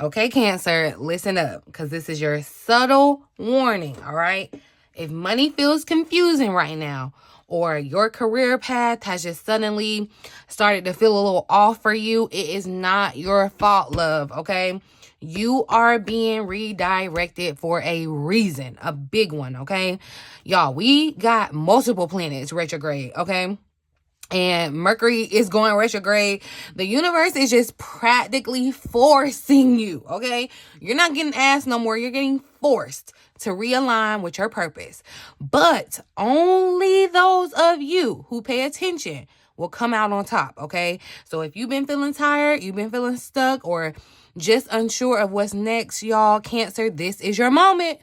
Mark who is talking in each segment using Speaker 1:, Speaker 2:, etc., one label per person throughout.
Speaker 1: Okay, Cancer, listen up, because this is your subtle warning, all right? If money feels confusing right now, or your career path has just suddenly started to feel a little off for you, it is not your fault, love, okay? You are being redirected for a reason, a big one, okay? Y'all, we got multiple planets retrograde, okay? And Mercury is going retrograde. The universe is just practically forcing you, okay? You're not getting asked no more. You're getting forced to realign with your purpose. But only those of you who pay attention will come out on top, okay? So if you've been feeling tired, you've been feeling stuck, or just unsure of what's next, y'all, Cancer, this is your moment.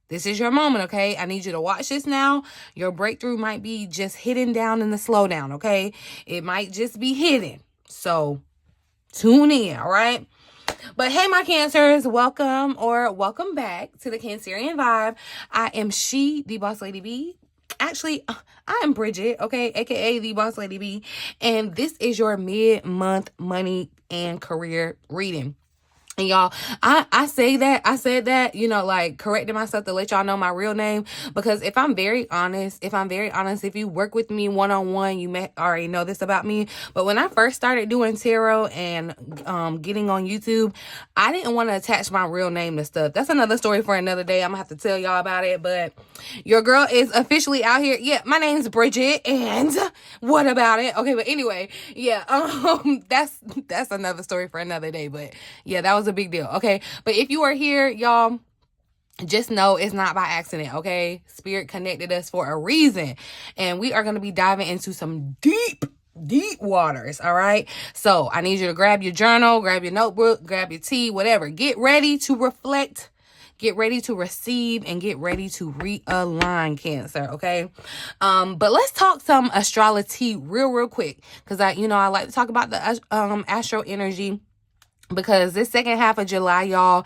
Speaker 1: This is your moment, okay? I need you to watch this now. Your breakthrough might be just hidden down in the slowdown, okay? It might just be hidden. So tune in, all right? But hey, my Cancers, welcome or welcome back to the Cancerian Vibe. I am the Boss Lady B. Actually, I am Bridget, okay? AKA the Boss Lady B. And this is your mid-month money and career reading. And y'all, I said that, you know, like correcting myself to let y'all know my real name, because if I'm very honest, if you work with me one-on-one, you may already know this about me. But when I first started doing tarot and getting on YouTube, I didn't want to attach my real name to stuff. That's another story for another day. I'm gonna have to tell y'all about it. But your girl is officially out here. Yeah, my name's Bridget, and what about it? Okay, but anyway, yeah, that's another story for another day. But yeah, that was a big deal, okay? But if you are here, y'all, just know it's not by accident, okay? Spirit connected us for a reason, and we are going to be diving into some deep waters, all right? So I need you to grab your journal, grab your notebook, grab your tea, whatever. Get ready to reflect, get ready to receive, and get ready to realign, Cancer, okay? But let's talk some Astrolo-tea real quick, because I like to talk about the astro energy, because this second half of July, y'all,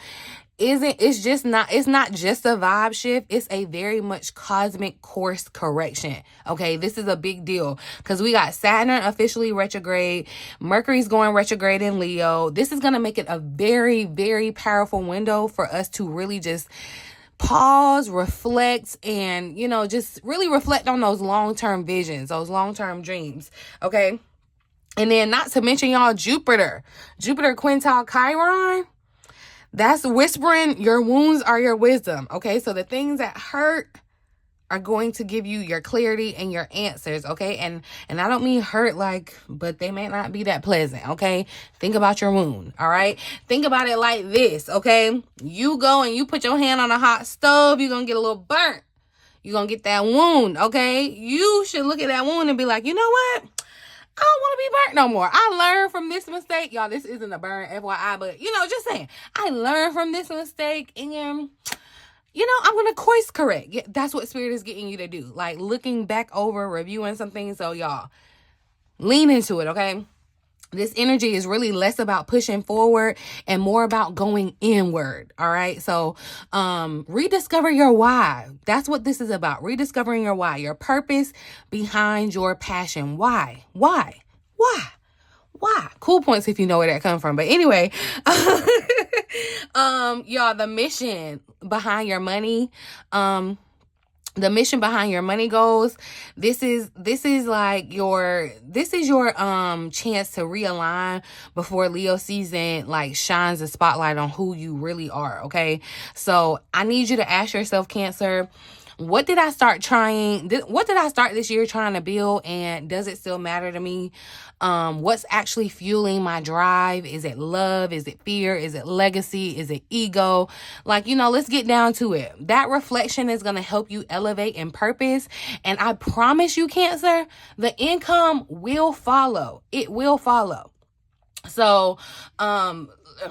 Speaker 1: it's not just a vibe shift. It's a very much cosmic course correction. Okay, this is a big deal because we got Saturn officially retrograde. Mercury's going retrograde in Leo. This is going to make it a very, very powerful window for us to really just pause, reflect, and, just really reflect on those long-term visions, those long-term dreams. Okay. And then not to mention, y'all, Jupiter quintile Chiron, that's whispering your wounds are your wisdom, okay? So the things that hurt are going to give you your clarity and your answers, okay? And I don't mean hurt but they may not be that pleasant, okay? Think about your wound, all right? Think about it like this, okay? You go and you put your hand on a hot stove, you're going to get a little burnt. You're going to get that wound, okay? You should look at that wound and be like, you know what? I don't want to be burnt no more. I learned from this mistake. Y'all, this isn't a burn, FYI, but, just saying. I learned from this mistake, and, I'm going to course correct. Yeah, that's what Spirit is getting you to do. Like, looking back over, reviewing some things. So, y'all, lean into it, okay? This energy is really less about pushing forward and more about going inward, all right? So, rediscover your why. That's what this is about. Rediscovering your why, your purpose behind your passion. Why? Cool points if you know where that come from. But anyway, y'all, the mission behind your money, goals. This is your chance to realign before Leo season shines a spotlight on who you really are, okay? So I need you to ask yourself, Cancer, what did I start this year trying to build, and does it still matter to me? What's actually fueling my drive? Is it love? Is it fear? Is it legacy? Is it ego? Let's get down to it. That reflection is going to help you elevate in purpose. And I promise you, Cancer, the income will follow. It will follow. So,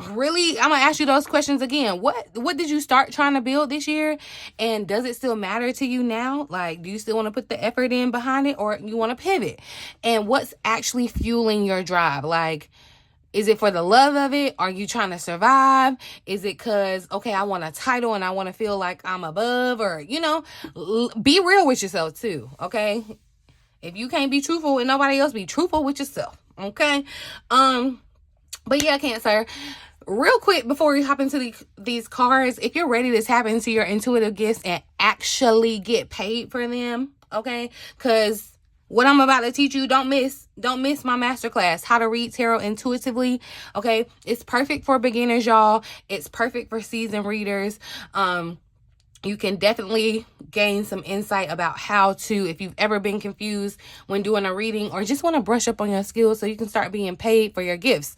Speaker 1: really, I'm gonna ask you those questions again. What did you start trying to build this year, and does it still matter to you now? Do you still want to put the effort in behind it, or you want to pivot? And what's actually fueling your drive? Is it for the love of it? Are you trying to survive? Is it because, okay, I want a title and I want to feel like I'm above? Or, be real with yourself too, okay? If you can't be truthful with nobody else, be truthful with yourself, okay? But yeah, Cancer, real quick before we hop into these cards, if you're ready to tap into your intuitive gifts and actually get paid for them, okay? Because what I'm about to teach you, don't miss my masterclass, how to read tarot intuitively, okay? It's perfect for beginners, y'all. It's perfect for seasoned readers. You can definitely gain some insight about how to, if you've ever been confused when doing a reading or just want to brush up on your skills so you can start being paid for your gifts.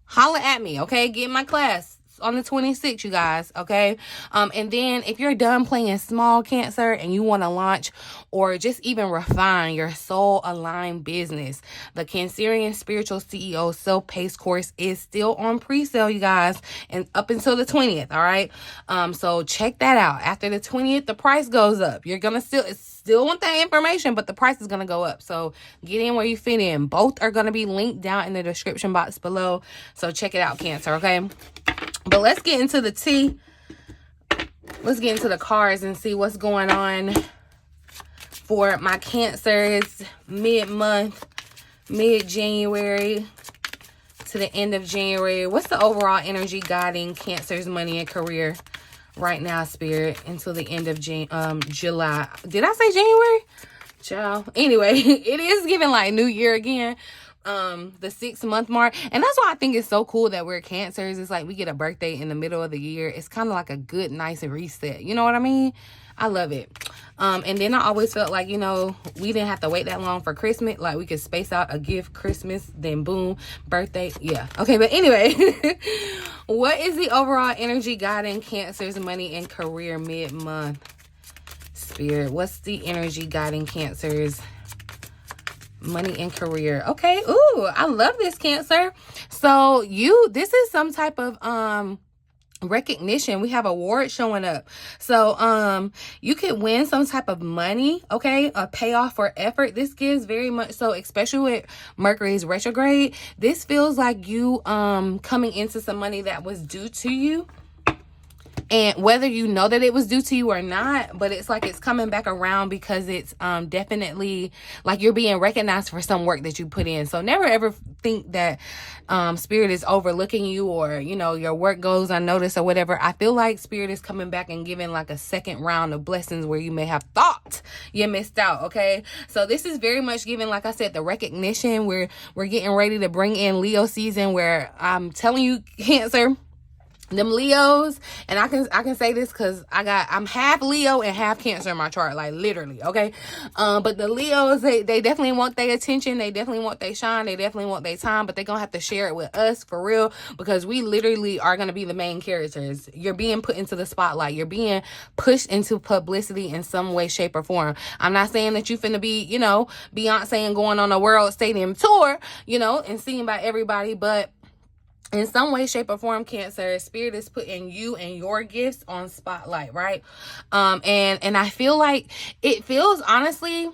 Speaker 1: Holla at me, okay? Get in my class on the 26th, you guys, okay? And then if you're done playing small, Cancer, and you want to launch or just even refine your soul-aligned business, the Cancerian Spiritual CEO Self-Paced course is still on pre-sale, you guys, and up until the 20th, all right? So check that out. After the 20th, the price goes up. You're going to still want that information, but the price is going to go up. So get in where you fit in. Both are going to be linked down in the description box below. So check it out, Cancer, okay? But let's get into the tea. Let's get into the cards and see what's going on for my Cancers mid-month, mid-January to the end of January. What's the overall energy guiding Cancer's money and career right now, Spirit, until the end of July? Did I say January? Child. Anyway, it is giving like New Year again. The 6-month mark, and that's why I think it's so cool that we're Cancers. It's like we get a birthday in the middle of the year. It's kind of like a good, nice reset. You know what I mean? I love it. And then I always felt like, you know, we didn't have to wait that long for Christmas. Like we could space out a gift Christmas, then boom, birthday. Yeah. Okay. But anyway, what is the overall energy guiding Cancer's money and career mid-month? Spirit, what's the energy guiding Cancer's money and career? Okay. Ooh, I love this, Cancer. So this is some type of recognition. We have awards showing up. So you could win some type of money, okay? A payoff for effort. This gives very much so, especially with Mercury's retrograde. This feels like you coming into some money that was due to you. And whether you know that it was due to you or not, but it's like it's coming back around because it's definitely like you're being recognized for some work that you put in. So never ever think that Spirit is overlooking you or, you know, your work goes unnoticed or whatever. I feel like Spirit is coming back and giving like a second round of blessings where you may have thought you missed out, okay? So this is very much giving, like I said, the recognition. We're getting ready to bring in Leo season where I'm telling you, Cancer, them Leos, and I can say this because I'm half Leo and half Cancer in my chart, like literally, okay? But the Leos, they definitely want their attention, they definitely want their shine, they definitely want their time, but they're gonna have to share it with us for real because we literally are gonna be the main characters. You're being put into the spotlight, you're being pushed into publicity in some way, shape, or form. I'm not saying that you finna be, you know, Beyonce and going on a world stadium tour, you know, and seen by everybody, but in some way, shape, or form, Cancer, Spirit is putting you and your gifts on spotlight, right? And I feel like it feels, honestly,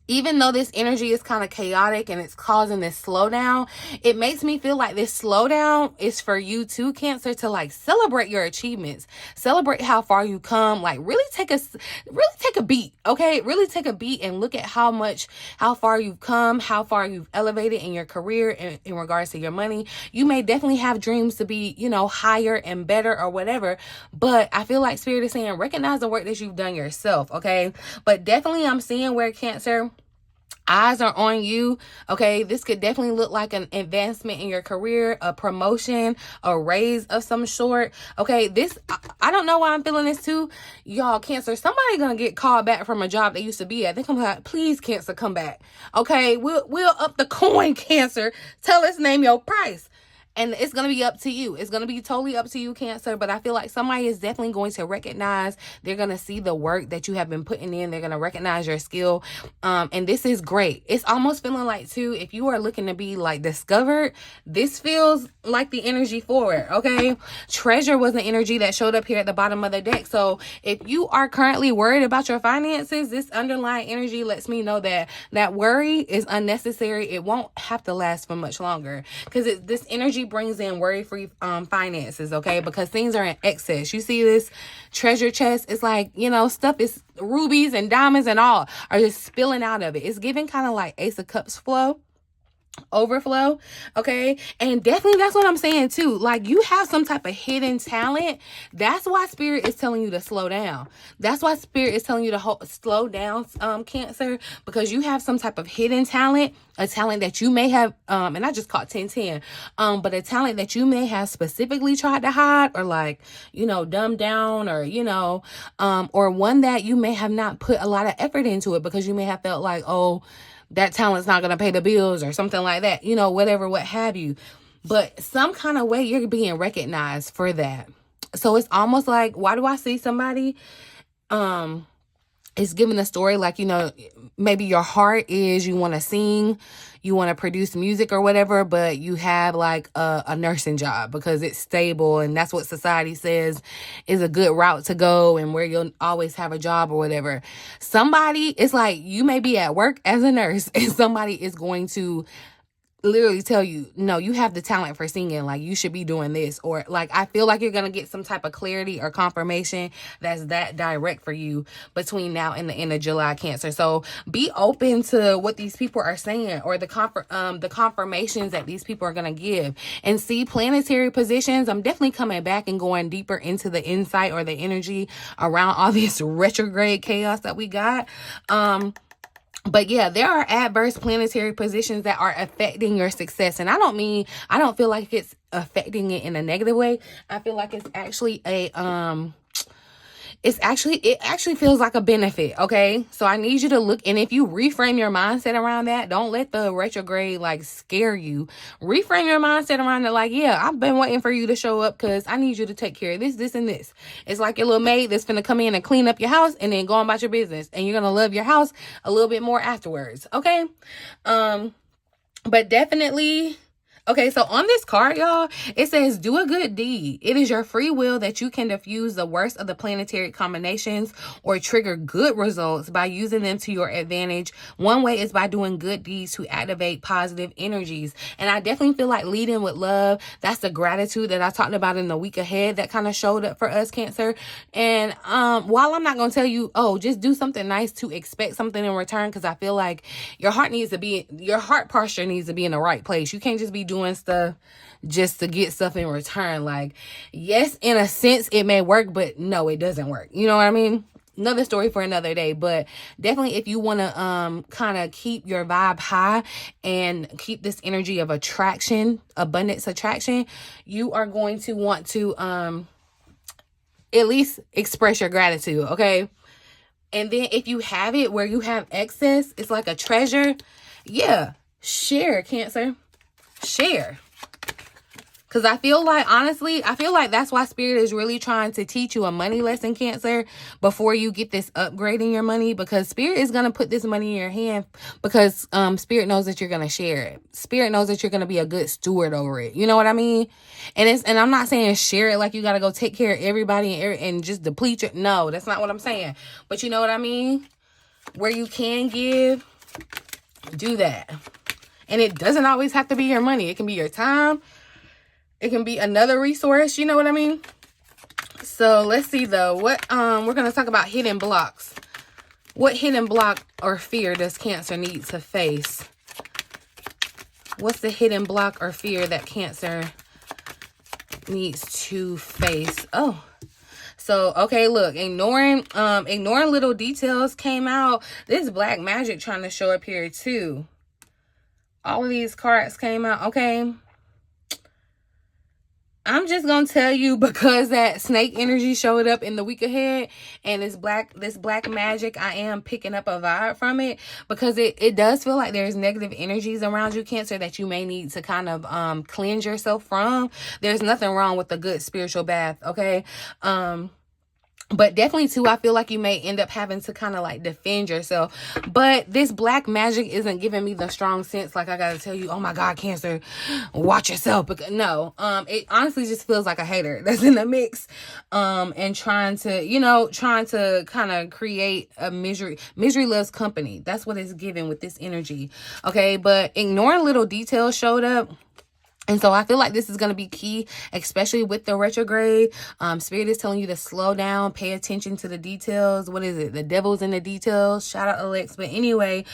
Speaker 1: even though this energy is kind of chaotic and it's causing this slowdown, it makes me feel like this slowdown is for you too, Cancer, to like celebrate your achievements, celebrate how far you come, like really take a beat, okay? Really take a beat and look at how far you've come, how far you've elevated in your career in regards to your money. You may definitely have dreams to be, you know, higher and better or whatever, but I feel like Spirit is saying recognize the work that you've done yourself, okay? But definitely I'm seeing where, Cancer, eyes are on you, okay? This could definitely look like an advancement in your career, a promotion, a raise of some sort, okay? I don't know why I'm feeling this too. Y'all, Cancer, somebody gonna get called back from a job they used to be at. They come like, please, Cancer, come back, okay? We'll up the coin, Cancer. Tell us, name your price. And it's going to be up to you. It's going to be totally up to you, Cancer. But I feel like somebody is definitely going to recognize. They're going to see the work that you have been putting in. They're going to recognize your skill. And this is great. It's almost feeling like, too, if you are looking to be, like, discovered, this feels like the energy for it, okay? Treasure was an energy that showed up here at the bottom of the deck. So if you are currently worried about your finances, this underlying energy lets me know that that worry is unnecessary. It won't have to last for much longer because this energy brings in worry-free finances, okay? Because things are in excess. You see this treasure chest? It's like, you know, stuff is rubies and diamonds and all are just spilling out of it. It's giving kind of like Ace of Cups flow. overflow. Okay, and definitely that's what I'm saying too. Like, you have some type of hidden talent. That's why spirit is telling you to slow down. That's why spirit is telling you to slow down, Cancer, because you have some type of hidden talent, a talent that you may have, and I just caught 1010, but a talent that you may have specifically tried to hide, or like, you know, dumb down, or, you know, or one that you may have not put a lot of effort into it because you may have felt like, oh, that talent's not going to pay the bills or something like that, you know, whatever, what have you. But some kind of way you're being recognized for that. So it's almost like, why do I see somebody is giving a story like, you know, maybe your heart is you want to sing, you want to produce music or whatever, but you have like a nursing job because it's stable and that's what society says is a good route to go and where you'll always have a job or whatever. Somebody, it's like you may be at work as a nurse and somebody is going to literally tell you, no, you have the talent for singing, like you should be doing this, or like I feel like you're gonna get some type of clarity or confirmation that's that direct for you between now and the end of July, Cancer. So be open to what these people are saying, or the confirmations that these people are gonna give. And see, planetary positions, I'm definitely coming back and going deeper into the insight or the energy around all this retrograde chaos that we got. But yeah, there are adverse planetary positions that are affecting your success. And I don't feel like it's affecting it in a negative way. I feel like it's actually it actually feels like a benefit. Okay, so I need you to look, and if you reframe your mindset around that, don't let the retrograde like scare you. Reframe your mindset around it like, yeah, I've been waiting for you to show up because I need you to take care of this and this. It's like your little maid that's gonna come in and clean up your house and then go on about your business, and you're gonna love your house a little bit more afterwards. Okay, but definitely. Okay, so on this card, y'all, it says, do a good deed. It is your free will that you can diffuse the worst of the planetary combinations or trigger good results by using them to your advantage. One way is by doing good deeds to activate positive energies. And I definitely feel like leading with love, that's the gratitude that I talked about in the week ahead that kind of showed up for us, Cancer. And while I'm not going to tell you, oh, just do something nice to expect something in return, because I feel like your heart posture needs to be in the right place. You can't just be doing stuff just to get stuff in return. Like, yes, in a sense it may work, but no, it doesn't work. You know what I mean? Another story for another day. But definitely, if you want to kind of keep your vibe high and keep this energy of attraction, abundance attraction, you are going to want to at least express your gratitude. Okay, and then if you have it where you have excess, it's like a treasure. Yeah, share, Cancer. Share. Because I feel like, honestly, that's why Spirit is really trying to teach you a money lesson, Cancer, before you get this upgrade in your money. Because Spirit is going to put this money in your hand because Spirit knows that you're going to share it. Spirit knows that you're going to be a good steward over it. You know what I mean? And I'm not saying share it like you got to go take care of everybody and just deplete your... No, that's not what I'm saying. But you know what I mean? Where you can give, do that. And it doesn't always have to be your money. It can be your time. It can be another resource. You know what I mean? So let's see though. What we're going to talk about hidden blocks. What hidden block or fear does Cancer need to face? What's the hidden block or fear that Cancer needs to face? Oh, so, okay, look, ignoring little details came out. This black magic trying to show up here too. All of these cards came out. Okay, I'm just gonna tell you, because that snake energy showed up in the week ahead and this black magic, I am picking up a vibe from it, because it does feel like there's negative energies around you, Cancer, that you may need to kind of cleanse yourself from. There's nothing wrong with a good spiritual bath, okay? But definitely too, I feel like you may end up having to kind of like defend yourself. But this black magic isn't giving me the strong sense like I gotta tell you, oh my God, Cancer, watch yourself. Because no, it honestly just feels like a hater that's in the mix, and trying to kind of create a misery loves company. That's what it's giving with this energy. Okay, but ignoring little details showed up. And so I feel like this is going to be key, especially with the retrograde. Spirit is telling you to slow down, pay attention to the details. What is it? The devil's in the details. Shout out Alex. But anyway,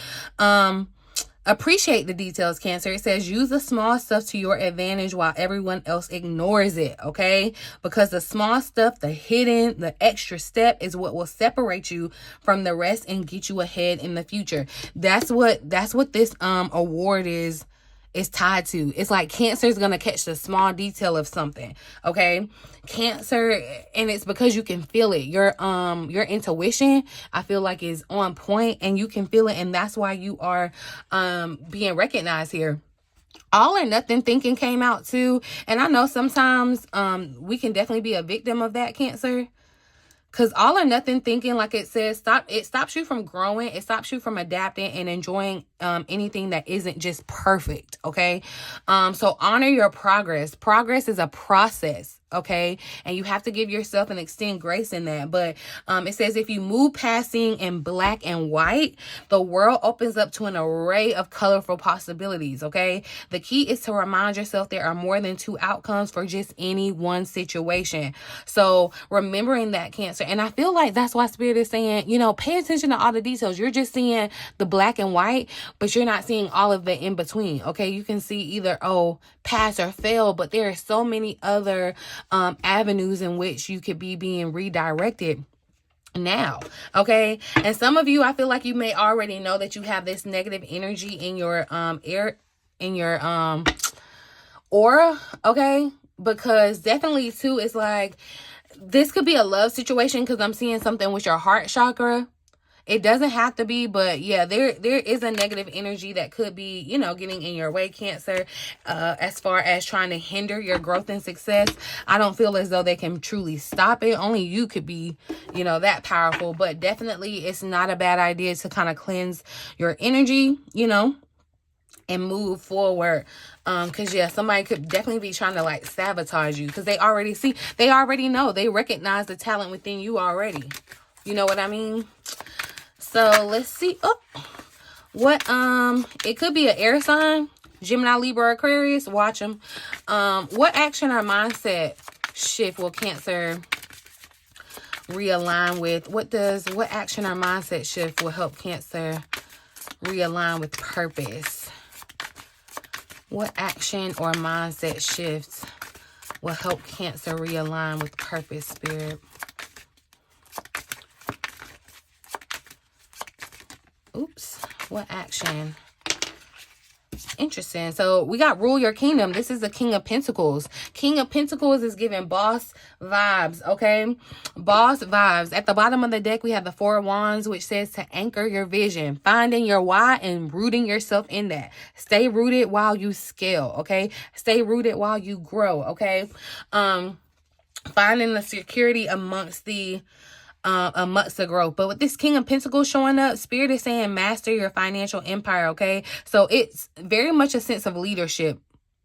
Speaker 1: Appreciate the details, Cancer. It says use the small stuff to your advantage while everyone else ignores it, okay? Because the small stuff, the hidden, the extra step is what will separate you from the rest and get you ahead in the future. That's what this award is tied to. It's like Cancer is going to catch the small detail of something, okay? Cancer, and it's because you can feel it. Your intuition, I feel like, is on point, and you can feel it, and that's why you are being recognized here. All or nothing thinking came out too, and I know sometimes we can definitely be a victim of that, Cancer. Because all or nothing thinking, like it says, it stops you from growing. It stops you from adapting and enjoying anything that isn't just perfect, okay? So honor your progress. Progress is a process, okay? And you have to give yourself and extend grace in that. But it says if you move past seeing in black and white, the world opens up to an array of colorful possibilities, okay? The key is to remind yourself there are more than two outcomes for just any one situation. So remembering that, Cancer. And I feel like that's why Spirit is saying, you know, pay attention to all the details. You're just seeing the black and white, but you're not seeing all of the in between, okay? You can see either, oh, pass or fail, but there are so many other avenues in which you could be being redirected now, okay? And some of you, I feel like you may already know that you have this negative energy in your aura, okay? Because definitely too, it's like this could be a love situation, because I'm seeing something with your heart chakra. It doesn't have to be, but yeah, there is a negative energy that could be, you know, getting in your way, Cancer, as far as trying to hinder your growth and success. I don't feel as though they can truly stop it. Only you could be, you know, that powerful. But definitely it's not a bad idea to kind of cleanse your energy, you know, and move forward. Because yeah, somebody could definitely be trying to like sabotage you, because they already know, they recognize the talent within you already. You know what I mean? So let's see. Oh, what it could be an air sign, Gemini, Libra, Aquarius. Watch them. What action or mindset shift will Cancer realign with? What action or mindset shift will help Cancer realign with purpose? What action or mindset shifts will help Cancer realign with purpose, Spirit? Oops. What action? Interesting. So we got rule your kingdom. This is the King of Pentacles. King of Pentacles is giving boss vibes, okay? Boss vibes. At the bottom of the deck, we have the Four of Wands, which says to anchor your vision, finding your why and rooting yourself in that. Stay rooted while you scale, okay? Stay rooted while you grow, okay? Finding the security amongst the growth. But with this King of Pentacles showing up, Spirit is saying master your financial empire, okay? So it's very much a sense of leadership.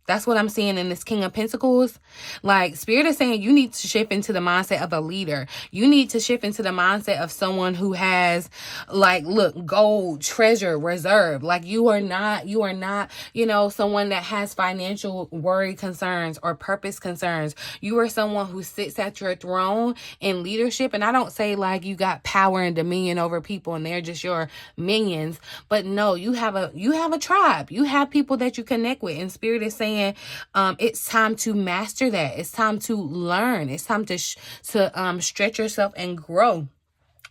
Speaker 1: That's what I'm seeing in this King of Pentacles. Like, Spirit is saying you need to shift into the mindset of a leader. You need to shift into the mindset of someone who has, like, look, gold, treasure, reserve. Like, you are not, you know, someone that has financial worry concerns or purpose concerns. You are someone who sits at your throne in leadership. And I don't say, like, you got power and dominion over people and they're just your minions. But no, you have a tribe. You have people that you connect with. And Spirit is saying, it's time to master that. It's time to learn. It's time to stretch yourself and grow,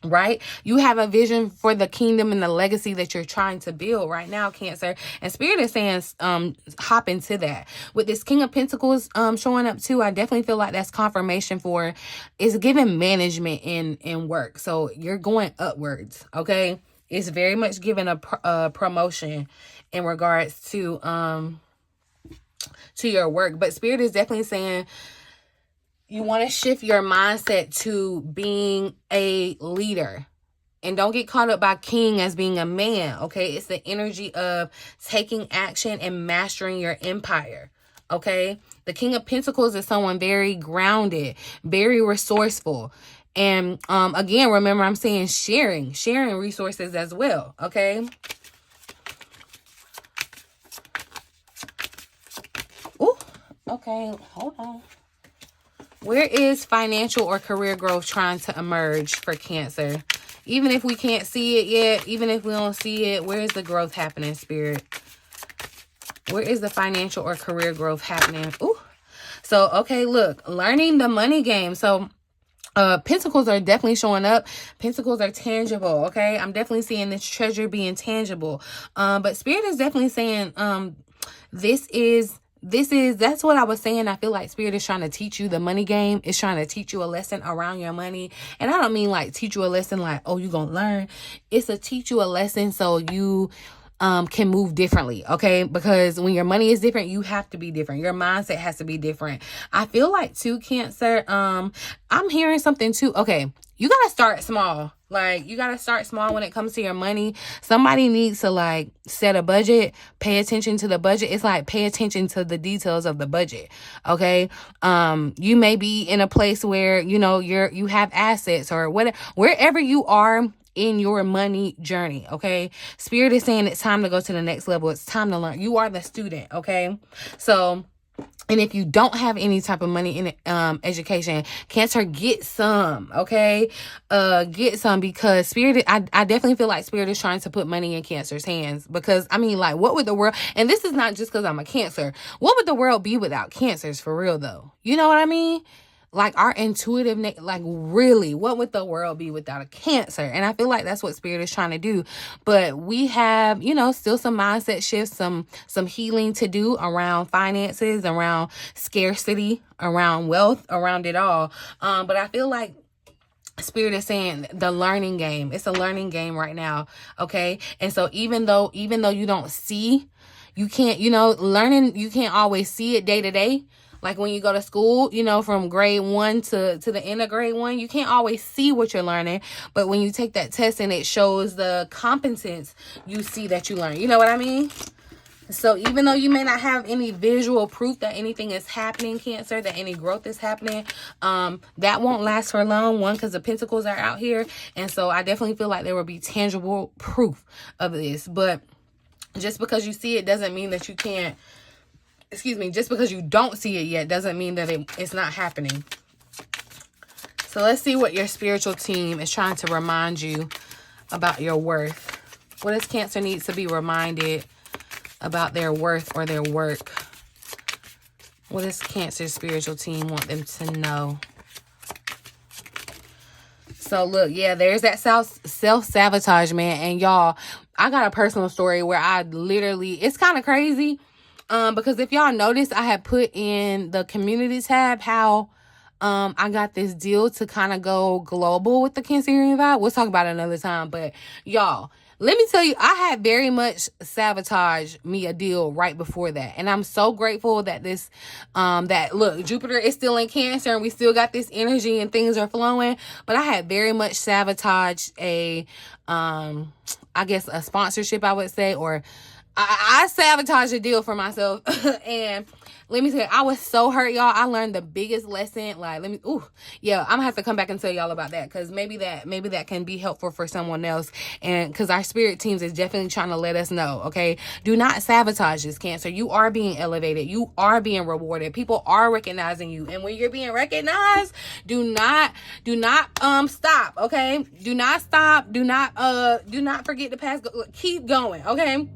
Speaker 1: right? You have a vision for the kingdom and the legacy that you're trying to build right now, Cancer. And Spirit is saying hop into that. With this King of Pentacles showing up too, I definitely feel like that's confirmation for it's giving management in work. So you're going upwards, okay? It's very much giving a promotion in regards to your work. But Spirit is definitely saying you want to shift your mindset to being a leader. And don't get caught up by king as being a man, okay? It's the energy of taking action and mastering your empire, okay? The King of Pentacles is someone very grounded, very resourceful. And again, remember I'm saying sharing resources as well, okay? Ooh, okay, hold on. Where is financial or career growth trying to emerge for Cancer? Even if we can't see it yet, even if we don't see it, where is the growth happening, Spirit? Where is the financial or career growth happening? Ooh. So, okay, look, learning the money game. So, Pentacles are definitely showing up. Pentacles are tangible, okay? I'm definitely seeing this treasure being tangible. But Spirit is definitely saying, that's what I was saying. I feel like Spirit is trying to teach you the money game. It's trying to teach you a lesson around your money. And I don't mean like teach you a lesson like, oh, you're going to learn. It's a teach you a lesson so you can move differently, okay? Because when your money is different, you have to be different. Your mindset has to be different. I feel like too, Cancer, I'm hearing something too. Okay, you got to start small. Like, you got to start small when it comes to your money. Somebody needs to, like, set a budget, pay attention to the budget. It's like, pay attention to the details of the budget, okay? You may be in a place where, you know, you have assets or whatever, wherever you are in your money journey, okay? Spirit is saying it's time to go to the next level. It's time to learn. You are the student, okay? So, and if you don't have any type of money in education, Cancer, get some, okay? Get some, because Spirit, I definitely feel like Spirit is trying to put money in Cancer's hands. Because, I mean, like, what would the world, and this is not just because I'm a Cancer, what would the world be without Cancers, for real, though? You know what I mean? Like, our intuitive, like, really, what would the world be without a Cancer? And I feel like that's what Spirit is trying to do. But we have, you know, still some mindset shifts, some healing to do around finances, around scarcity, around wealth, around it all. But I feel like Spirit is saying the learning game. It's a learning game right now, okay? And so even though you don't see, you can't, you know, learning, you can't always see it day to day. Like when you go to school, you know, from grade 1 to the end of grade 1, you can't always see what you're learning. But when you take that test and it shows the competence, you see that you learn. You know what I mean? So even though you may not have any visual proof that anything is happening, Cancer, that any growth is happening, that won't last for long. One, because the Pentacles are out here. And so I definitely feel like there will be tangible proof of this. But just because you see it doesn't mean that you can't. Excuse me, just because you don't see it yet doesn't mean that it's not happening. So let's see what your spiritual team is trying to remind you about your worth. What does Cancer needs to be reminded about their worth or their work? What does Cancer's spiritual team want them to know? So look, yeah, there's that self-sabotage, man. And y'all, I got a personal story where I literally, it's kind of crazy. Because if y'all notice, I had put in the community tab how I got this deal to kind of go global with the Cancerian vibe. We'll talk about it another time. But y'all, let me tell you, I had very much sabotaged me a deal right before that. And I'm so grateful that this, that look, Jupiter is still in Cancer and we still got this energy and things are flowing. But I had very much sabotaged I guess a sponsorship, I would say, or I sabotaged a deal for myself. And let me tell you, I was so hurt, y'all. I learned the biggest lesson. Like, I'm gonna have to come back and tell y'all about that, because maybe that can be helpful for someone else. And because our spirit teams is definitely trying to let us know, okay? Do not sabotage this, Cancer. You are being elevated. You are being rewarded. People are recognizing you. And when you're being recognized, do not stop, okay? Do not stop. Do not forget the past. Keep going, okay?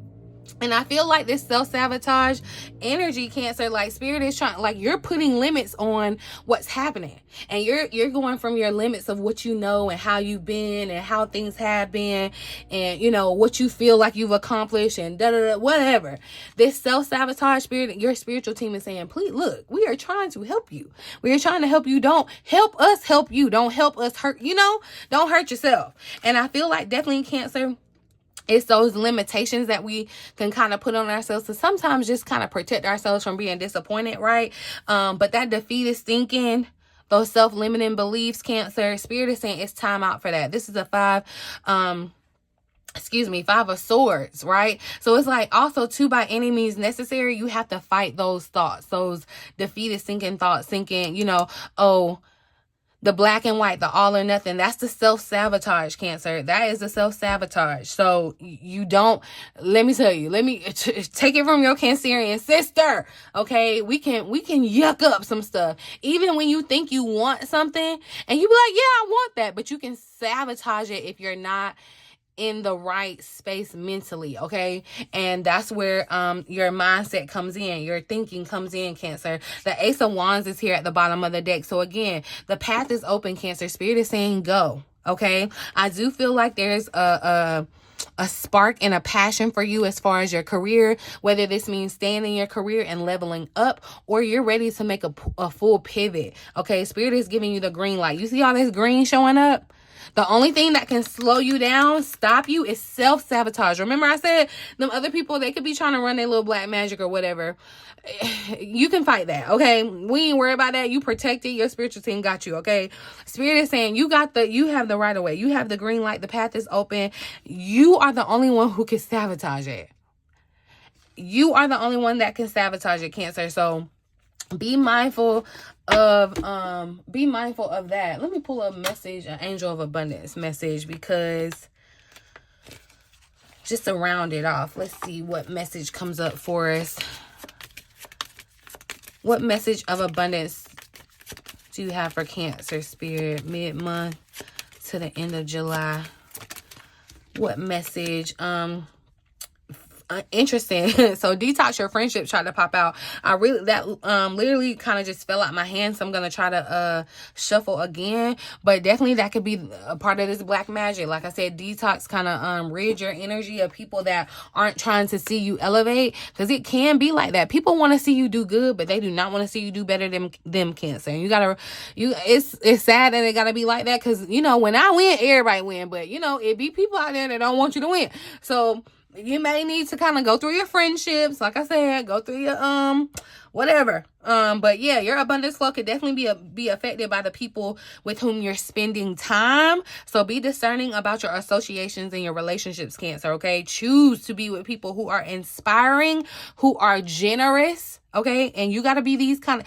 Speaker 1: And I feel like this self-sabotage energy, Cancer, like Spirit is trying, like you're putting limits on what's happening. And you're going from your limits of what you know and how you've been and how things have been and, you know, what you feel like you've accomplished and whatever. This self-sabotage spirit, your spiritual team is saying, please, look, we are trying to help you. We are trying to help you. Don't help us help you. Don't help us hurt, you know, don't hurt yourself. And I feel like definitely, Cancer, it's those limitations that we can kind of put on ourselves to sometimes just kind of protect ourselves from being disappointed, right? But that defeatist thinking, those self-limiting beliefs, Cancer, Spirit is saying it's time out for that. This is a Five of Swords, right? So it's like also too, by any means necessary, you have to fight those thoughts, those defeatist thinking thoughts, thinking, you know, oh, the black and white, the all or nothing. That's the self-sabotage, Cancer. That is the self-sabotage. So you don't, let me tell you, take it from your Cancerian sister. Okay. We can yuck up some stuff. Even when you think you want something and you be like, yeah, I want that, but you can sabotage it if you're not in the right space mentally, okay? And that's where your mindset comes in, your thinking comes in, Cancer. The Ace of Wands is here at the bottom of the deck. So again, the path is open, Cancer. Spirit is saying go, okay? I do feel like there's a spark and a passion for you as far as your career, whether this means staying in your career and leveling up, or you're ready to make a full pivot, okay? Spirit is giving you the green light. You see all this green showing up? The only thing that can slow you down, stop you, is self-sabotage. Remember I said them other people, they could be trying to run their little black magic or whatever. You can fight that, okay? We ain't worried about that. You protected. Your spiritual team got you, okay? Spirit is saying you have the right of way. You have the green light. The path is open. You are the only one who can sabotage it. You are the only one that can sabotage it, Cancer. So be mindful of that. Let me pull a message, an angel of abundance message, because just to round it off, let's see what message comes up for us. What message of abundance do you have for Cancer, Spirit, mid-month to the end of July? What message? Interesting. So detox your friendship tried to pop out. Literally kind of just fell out my hand, so I'm gonna try to shuffle again, but definitely that could be a part of this black magic. Like I said, detox kind of rid your energy of people that aren't trying to see you elevate, because it can be like that. People want to see you do good, but they do not want to see you do better than them, Cancer. And it's sad that it gotta be like that, because when I win, everybody win, but it be people out there that don't want you to win. So you may need to kind of go through your friendships, like I said, go through your whatever. But yeah, your abundance flow could definitely be affected by the people with whom you're spending time. So be discerning about your associations and your relationships, Cancer, okay? Choose to be with people who are inspiring, who are generous, okay? And you got to be this kind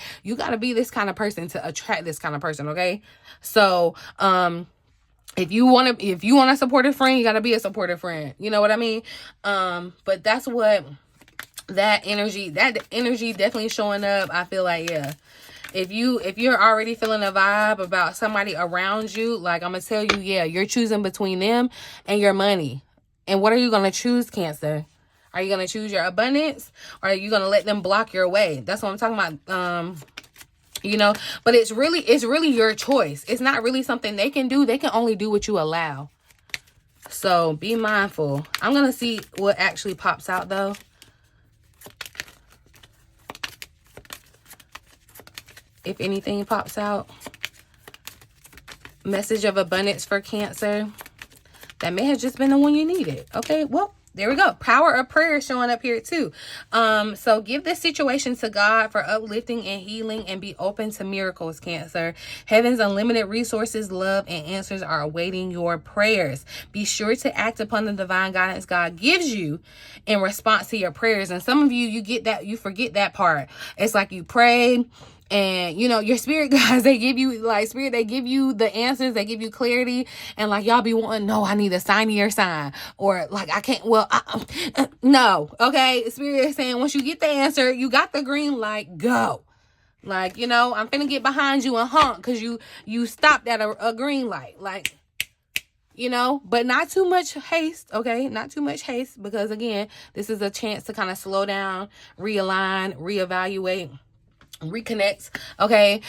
Speaker 1: of person to attract this kind of person, okay? So if you want a supportive friend, you got to be a supportive friend. You know what I mean? But that's what that energy definitely showing up. I feel like, yeah. If you're already feeling a vibe about somebody around you, like I'm going to tell you, yeah, you're choosing between them and your money. And what are you going to choose, Cancer? Are you going to choose your abundance, or are you going to let them block your way? That's what I'm talking about. But it's really your choice. It's not really something they can do. They can only do what you allow. So be mindful. I'm going to see what actually pops out though. If anything pops out. Message of abundance for Cancer. That may have just been the one you needed. Okay, well, there we go. Power of prayer showing up here too. So give this situation to God for uplifting and healing, and be open to miracles, Cancer. Heaven's unlimited resources, love, and answers are awaiting your prayers. Be sure to act upon the divine guidance God gives you in response to your prayers. And some of you forget that part. It's like you pray, and your spirit guys, they give you the answers, they give you clarity, and like y'all be wanting, no, I need a signier sign, or like I can't, no, okay. Spirit is saying once you get the answer, you got the green light, go. Like, I'm finna get behind you and honk because you stopped at a green light, like, but not too much haste, okay? Not too much haste, because again, this is a chance to kind of slow down, realign, reevaluate, reconnect, okay?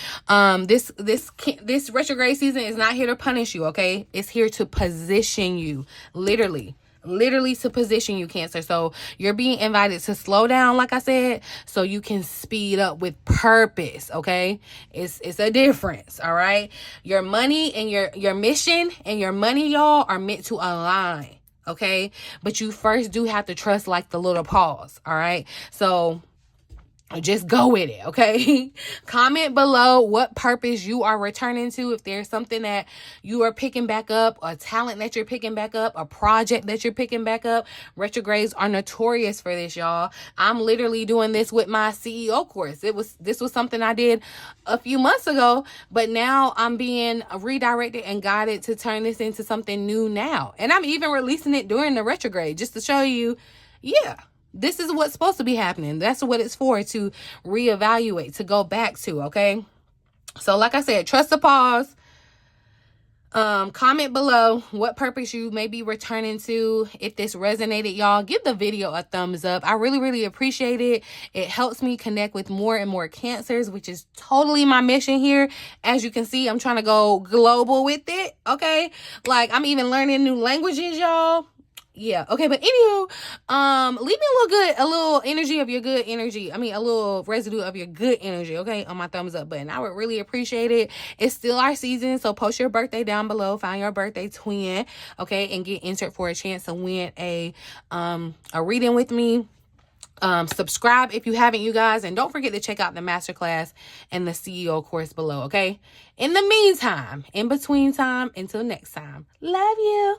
Speaker 1: This retrograde season is not here to punish you, okay? It's here to position you, literally to position you, Cancer. So you're being invited to slow down, like I said, so you can speed up with purpose, okay? It's a difference, all right? Your money and your mission and your money, y'all, are meant to align, okay? But you first do have to trust, like the little pause, all right? So just go with it, okay? Comment below what purpose you are returning to. If there's something that you are picking back up, a talent that you're picking back up, a project that you're picking back up. Retrogrades are notorious for this, y'all. I'm literally doing this with my CEO course. This was something I did a few months ago, but now I'm being redirected and guided to turn this into something new now. And I'm even releasing it during the retrograde, just to show you, yeah, this is what's supposed to be happening. That's what it's for, to reevaluate, to go back to, okay? So like I said, trust the pause. Comment below what purpose you may be returning to. If this resonated, y'all, give the video a thumbs up. I really appreciate it. It helps me connect with more and more Cancers, which is totally my mission here. As you can see, I'm trying to go global with it. Okay, like I'm even learning new languages, y'all. Yeah, okay, but anywho, leave me a little energy of your good energy. I mean, a little residue of your good energy, okay, on my thumbs up button. I would really appreciate it. It's still our season, so post your birthday down below, find your birthday twin, okay, and get entered for a chance to win a reading with me. Subscribe if you haven't, you guys, and don't forget to check out the masterclass and the CEO course below, okay? In the meantime, in between time, until next time, love you.